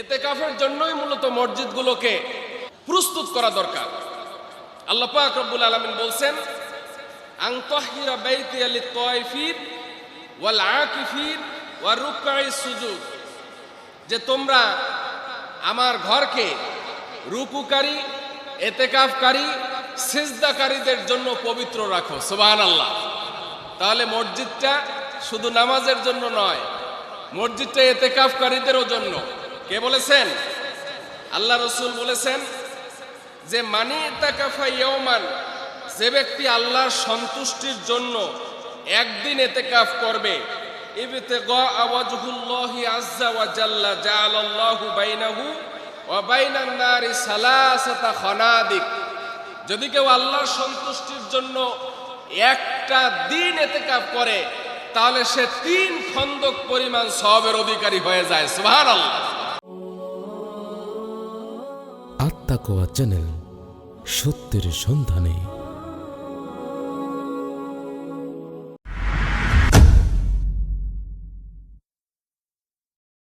ইতিকাফের জন্যই মূলত মসজিদগুলোকে প্রস্তুত করা দরকার। আল্লাহ পাক রব্বুল আলামিন বলছেন, আন তাহিরা বাইতিয়া লিত-তায়িফিন ওয়াল আকিফিন ওয়া রুকআইস সুজুদ, যে তোমরা আমার ঘরকে রুকুকারী, ইতিকাফকারী, সিজদাকারীদের জন্য পবিত্র রাখো। সুবহানাল্লাহ। তাহলে মসজিদটা শুধু নামাজের জন্য নয়, মসজিদটা ইতিকাফকারীদেরও জন্য। কে বলেছেন? আল্লাহ রাসূল বলেছেন যে মানি ইতাকাফা ইয়াওমান, যে ব্যক্তি আল্লাহর সন্তুষ্টির জন্য একদিন ইতিকাফ করবে, ইবতিগা ওয়াজহুল্লাহি আযজা ওয়া জাল্লা জাআলাল্লাহু বাইনাহু ওয়া বাইনান নারি সালাসাতা খানাদিক। যদি কেউ আল্লাহর সন্তুষ্টির জন্য একটা দিন ইতিকাফ করে, তাহলে সে 3 খন্দক পরিমাণ সওয়াবের অধিকারী হয়ে যায়। সুবহানাল্লাহ। আত্মাকোয়া চ্যানেল, সত্যের সন্ধানে।